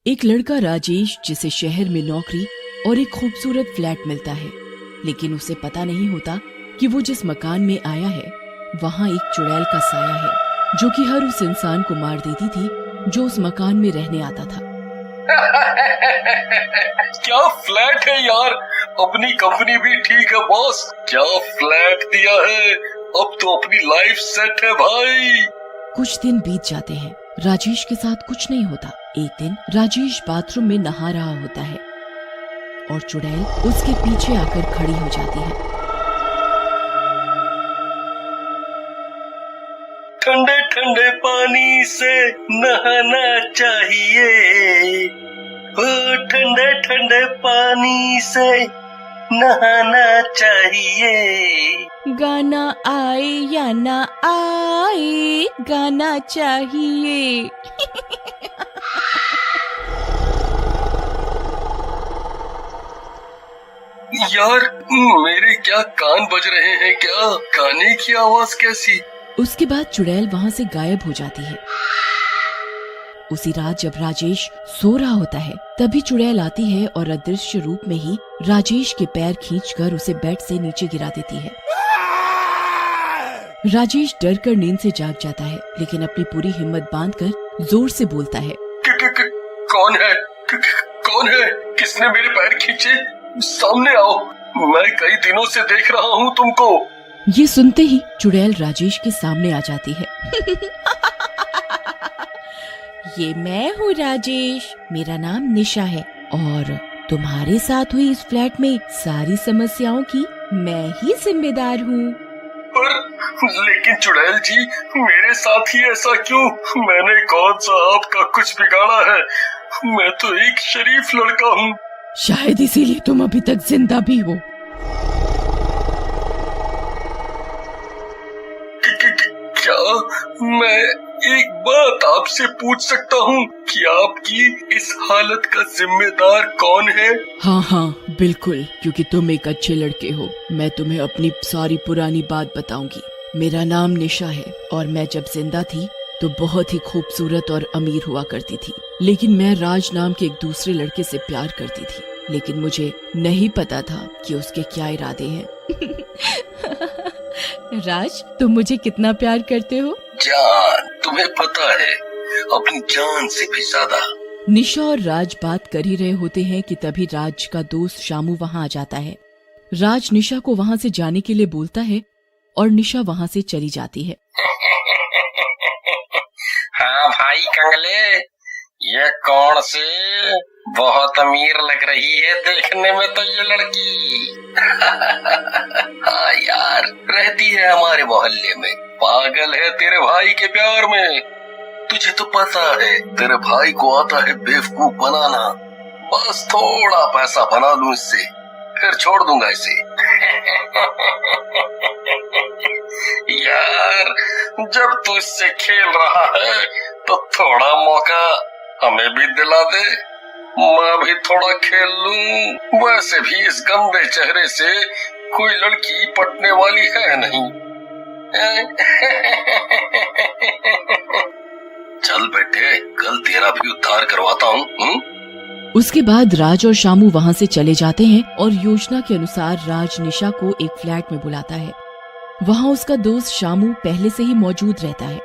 एक लड़का राजेश जिसे शहर में नौकरी और एक खूबसूरत फ्लैट मिलता है, लेकिन उसे पता नहीं होता कि वो जिस मकान में आया है वहाँ एक चुड़ैल का साया है जो कि हर उस इंसान को मार देती थी जो उस मकान में रहने आता था। क्या फ्लैट है यार, अपनी कंपनी भी ठीक है बॉस, क्या फ्लैट दिया है, अब तो अपनी लाइफ सेट है भाई। कुछ दिन बीत जाते हैं, राजेश के साथ कुछ नहीं होता। एक दिन राजेश बाथरूम में नहा रहा होता है और चुड़ैल उसके पीछे आकर खड़ी हो जाती है। ठंडे ठंडे पानी से नहाना चाहिए, ओ ठंडे ठंडे पानी से नहाना चाहिए। गाना आए या ना आए, गाना चाहिए। यार मेरे क्या कान बज रहे हैं, क्या गाने की आवाज कैसी। उसके बाद चुड़ैल वहाँ से गायब हो जाती है। उसी रात जब राजेश सो रहा होता है तभी चुड़ैल आती है और अदृश्य रूप में ही राजेश के पैर खींचकर उसे बेड से नीचे गिरा देती है। राजेश डर कर नींद से जाग जाता है, लेकिन अपनी पूरी हिम्मत बांधकर जोर से बोलता है, कौन है, कौन है, किसने मेरे पैर खींचे, सामने आओ, मैं कई दिनों से देख रहा हूँ तुमको। ये सुनते ही चुड़ैल राजेश के सामने आ जाती है। ये मैं हूँ राजेश, मेरा नाम निशा है और तुम्हारे साथ हुई इस फ्लैट में सारी समस्याओं की मैं ही जिम्मेदार हूँ। पर लेकिन चुड़ैल जी, मेरे साथ ही ऐसा क्यों, मैंने कौन सा आपका कुछ बिगाड़ा है, मैं तो एक शरीफ लड़का हूँ। शायद इसीलिए तुम अभी तक जिंदा भी हो। क्या मैं एक बात आपसे पूछ सकता हूँ कि आपकी इस हालत का जिम्मेदार कौन है? हाँ बिल्कुल, क्योंकि तुम एक अच्छे लड़के हो। मैं तुम्हें अपनी सारी पुरानी बात बताऊंगी। मेरा नाम निशा है और मैं जब जिंदा थी तो बहुत ही खूबसूरत और अमीर हुआ करती थी, लेकिन मैं राज नाम के एक दूसरे लड़के से प्यार करती थी, लेकिन मुझे नहीं पता था कि उसके क्या इरादे हैं। राज, तुम मुझे कितना प्यार करते हो? जान, तुम्हें पता है, अपनी जान से भी ज्यादा। निशा और राज बात कर ही रहे होते हैं कि तभी राज का दोस्त शामू वहाँ आ जाता है। राज निशा को वहाँ से जाने के लिए बोलता है और निशा वहाँ से चली जाती है। हाँ भाई कंगले, ये कौन सी बहुत अमीर लग रही है देखने में तो ये लड़की। हाँ यार, रहती है हमारे मोहल्ले में, पागल है तेरे भाई के प्यार में। तुझे तो पता है तेरे भाई को आता है बेवकूफ बनाना, बस थोड़ा पैसा बना लूं इससे, फिर छोड़ दूंगा इसे। यार जब तू इससे खेल रहा है तो थोड़ा मौका हमें भी दिला दे, मैं भी थोड़ा खेल लूं। वैसे भी इस गंदे चेहरे से कोई लड़की पटने वाली है नहीं। चल बेटे, कल तेरा भी उद्धार करवाता हूँ। उसके बाद राज और शामू वहाँ से चले जाते हैं और योजना के अनुसार राज निशा को एक फ्लैट में बुलाता है। वहाँ उसका दोस्त शामू पहले से ही मौजूद रहता है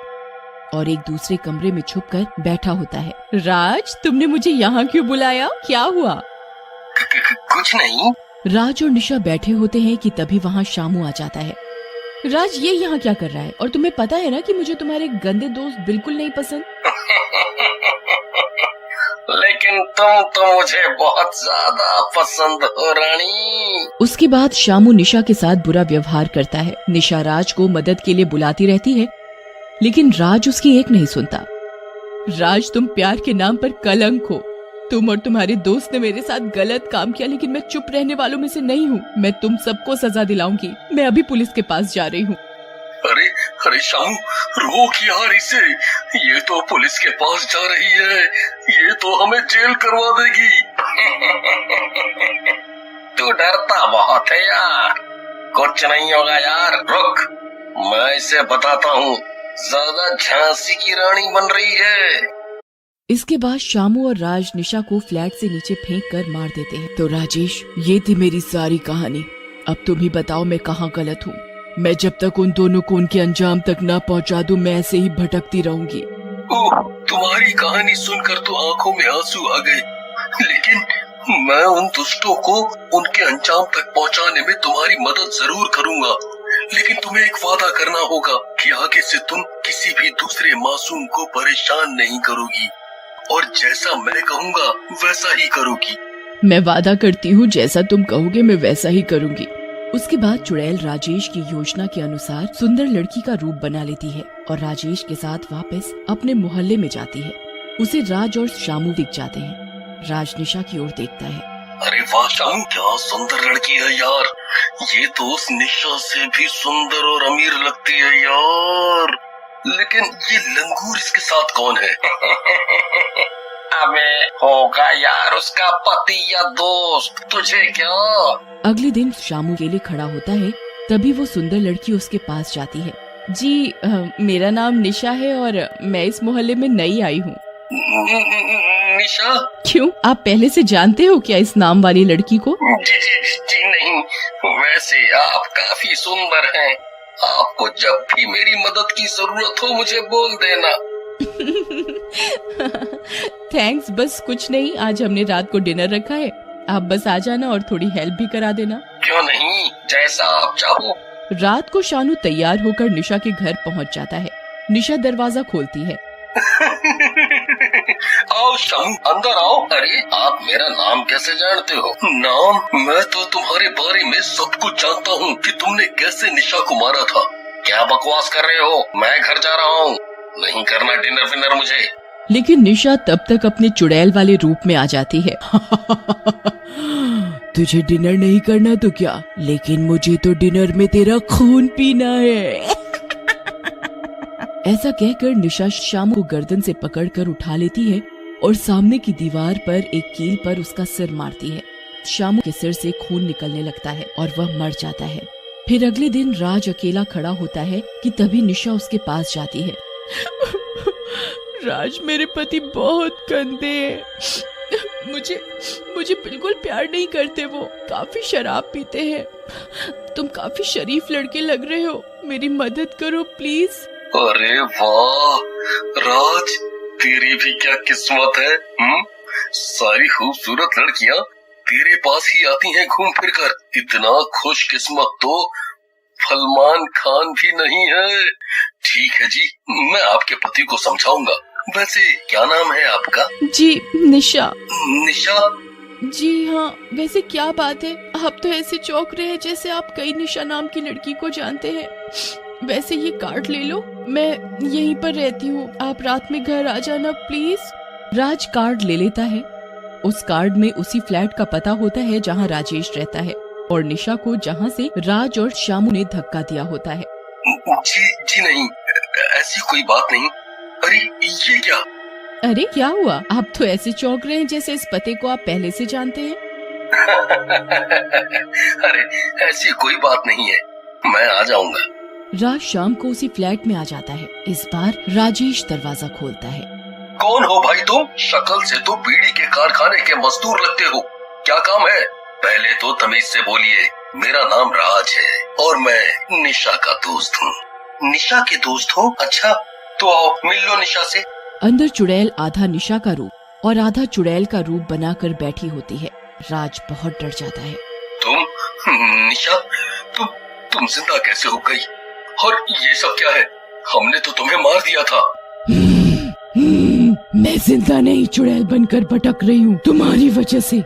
और एक दूसरे कमरे में छुपकर बैठा होता है। राज, तुमने मुझे यहाँ क्यों बुलाया, क्या हुआ? कुछ नहीं। राज और निशा बैठे होते हैं कि तभी वहाँ शामू आ जाता है। राज, ये यहाँ क्या कर रहा है? और तुम्हें पता है ना कि मुझे तुम्हारे गंदे दोस्त बिल्कुल नहीं पसंद। लेकिन तुम तो मुझे बहुत ज्यादा पसंद हो रानी। उसके बाद शामू निशा के साथ बुरा व्यवहार करता है। निशा राज को मदद के लिए बुलाती रहती है, लेकिन राज उसकी एक नहीं सुनता। राज, तुम प्यार के नाम पर कलंक हो। तुम और तुम्हारे दोस्त ने मेरे साथ गलत काम किया, लेकिन मैं चुप रहने वालों में से नहीं हूँ। मैं तुम सबको सजा दिलाऊंगी। मैं अभी पुलिस के पास जा रही हूँ। अरे अरे शामू, रोक यार इसे, ये तो पुलिस के पास जा रही है, ये तो हमें जेल करवा देगी। तू डरता बहुत है यार, कुछ नहीं होगा यार, रुक, मैं इसे बताता हूँ। ज्यादा झांसी की रानी बन रही है। इसके बाद शामू और राज निशा को फ्लैट से नीचे फेंक कर मार देते हैं। तो राजेश, ये थी मेरी सारी कहानी। अब तुम ही बताओ मैं कहाँ गलत हूँ। मैं जब तक उन दोनों को उनके अंजाम तक ना पहुँचा दूं, मैं ऐसे ही भटकती रहूंगी। ओह, तुम्हारी कहानी सुनकर तो आंखों में आंसू आ गए, लेकिन मैं उन दुष्टों को उनके अंजाम तक पहुंचाने में तुम्हारी मदद जरूर करूंगा। लेकिन तुम्हें एक वादा करना होगा कि आगे से तुम किसी भी दूसरे मासूम को परेशान नहीं करोगी और जैसा मैं कहूँगा वैसा ही करोगी। मैं वादा करती हूँ, जैसा तुम कहोगे मैं वैसा ही करूँगी। उसके बाद चुड़ैल राजेश की योजना के अनुसार सुंदर लड़की का रूप बना लेती है और राजेश के साथ वापस अपने मोहल्ले में जाती है। उसे राज और शामू दिख जाते हैं। राज निशा की ओर देखता है। अरे वाह शामू, क्या सुंदर लड़की है यार। ये तो उस निशा से भी सुंदर और अमीर लगती है यार। लेकिन ये लंगूर इसके साथ कौन है? अबे होगा यार उसका पति या दोस्त, तुझे क्या? अगले दिन शामू अकेले खड़ा होता है। तभी वो सुंदर लड़की उसके पास जाती है। जी, मेरा नाम निशा है और मैं इस मोहल्ले में नई आई हूँ। निशा? क्यों, आप पहले से जानते हो क्या इस नाम वाली लड़की को? जी नहीं, वैसे आप काफी सुंदर हैं। आपको जब भी मेरी मदद की जरूरत हो मुझे बोल देना। थैंक्स, बस कुछ नहीं, आज हमने रात को डिनर रखा है, आप बस आ जाना और थोड़ी हेल्प भी करा देना। क्यों नहीं, जैसा आप चाहो। रात को शानू तैयार होकर निशा के घर पहुंच जाता है। निशा दरवाजा खोलती है। आओ शामू, अंदर आओ। अरे आप मेरा नाम कैसे जानते हो? नाम? मैं तो तुम्हारे बारे में सब कुछ जानता हूँ कि तुमने कैसे निशा को मारा था। क्या बकवास कर रहे हो? मैं घर जा रहा हूँ, नहीं करना डिनर विनर मुझे। लेकिन निशा तब तक अपने चुड़ैल वाले रूप में आ जाती है। तुझे डिनर नहीं करना तो क्या, लेकिन मुझे तो डिनर में तेरा खून पीना है। ऐसा कहकर निशा शामू को गर्दन से पकड़कर उठा लेती है और सामने की दीवार पर एक कील पर उसका सिर मारती है। शामू के सिर से खून निकलने लगता है और वह मर जाता है। फिर अगले दिन राज अकेला खड़ा होता है कि तभी निशा उसके पास जाती है। राज, मेरे पति बहुत गंदे हैं। मुझे बिल्कुल प्यार नहीं करते, वो काफी शराब पीते हैं। तुम काफी शरीफ लड़के लग रहे हो, मेरी मदद करो प्लीज। अरे वाह राज, तेरी भी क्या किस्मत है। सारी खूबसूरत लड़कियां तेरे पास ही आती हैं घूम फिर कर। इतना खुशकिस्मत तो सलमान खान भी नहीं है। ठीक है जी, मैं आपके पति को समझाऊंगा। वैसे क्या नाम है आपका? जी, निशा। निशा? जी हाँ, वैसे क्या बात है, आप तो ऐसे चौंक रहे हैं जैसे आप कई निशा नाम की लड़की को जानते हैं। वैसे ये कार्ड ले लो, मैं यहीं पर रहती हूँ, आप रात में घर आ जाना प्लीज। राज कार्ड ले लेता है। उस कार्ड में उसी फ्लैट का पता होता है जहाँ राजेश रहता है और निशा को जहाँ से राज और शामू ने धक्का दिया होता है। जी नहीं, ऐसी कोई बात नहीं। अरे ये क्या? अरे क्या हुआ, आप तो ऐसे चौंक रहे हैं जैसे इस पते को आप पहले से जानते हैं। अरे ऐसी कोई बात नहीं है, मैं आ जाऊंगा। राज शाम को उसी फ्लैट में आ जाता है। इस बार राजेश दरवाजा खोलता है। कौन हो भाई तुम? शक्ल से तो बीड़ी के कारखाने के मजदूर लगते हो। क्या काम है? पहले तो तमीज से बोलिए। मेरा नाम राज है और मैं निशा का दोस्त हूँ। निशा के दोस्त हो? अच्छा तो आओ मिल लो निशा से। अंदर चुड़ैल आधा निशा का रूप और आधा चुड़ैल का रूप बनाकर बैठी होती है। राज बहुत डर जाता है। तुम निशा, तुम जिंदा कैसे हो गई? और ये सब क्या है? हमने तो तुम्हें मार दिया था। मैं जिंदा नहीं, चुड़ैल बनकर भटक रही हूँ तुम्हारी वजह से।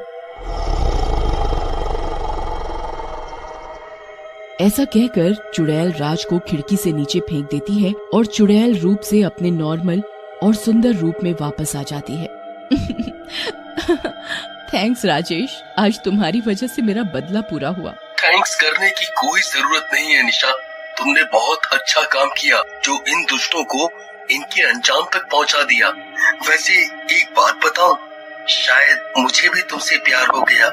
ऐसा कहकर चुड़ैल राज को खिड़की से नीचे फेंक देती है और चुड़ैल रूप से अपने नॉर्मल और सुंदर रूप में वापस आ जाती है। थैंक्स राजेश, आज तुम्हारी वजह से मेरा बदला पूरा हुआ। थैंक्स करने की कोई जरूरत नहीं है निशा, तुमने बहुत अच्छा काम किया जो इन दुष्टों को इनके अंजाम तक पहुंचा दिया। वैसे एक बात बताऊं, शायद मुझे भी तुमसे प्यार हो गया।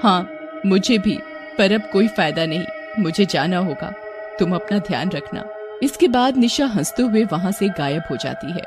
हाँ मुझे भी, पर अब कोई फायदा नहीं, मुझे जाना होगा। तुम अपना ध्यान रखना। इसके बाद निशा हंसते हुए वहाँ से गायब हो जाती है।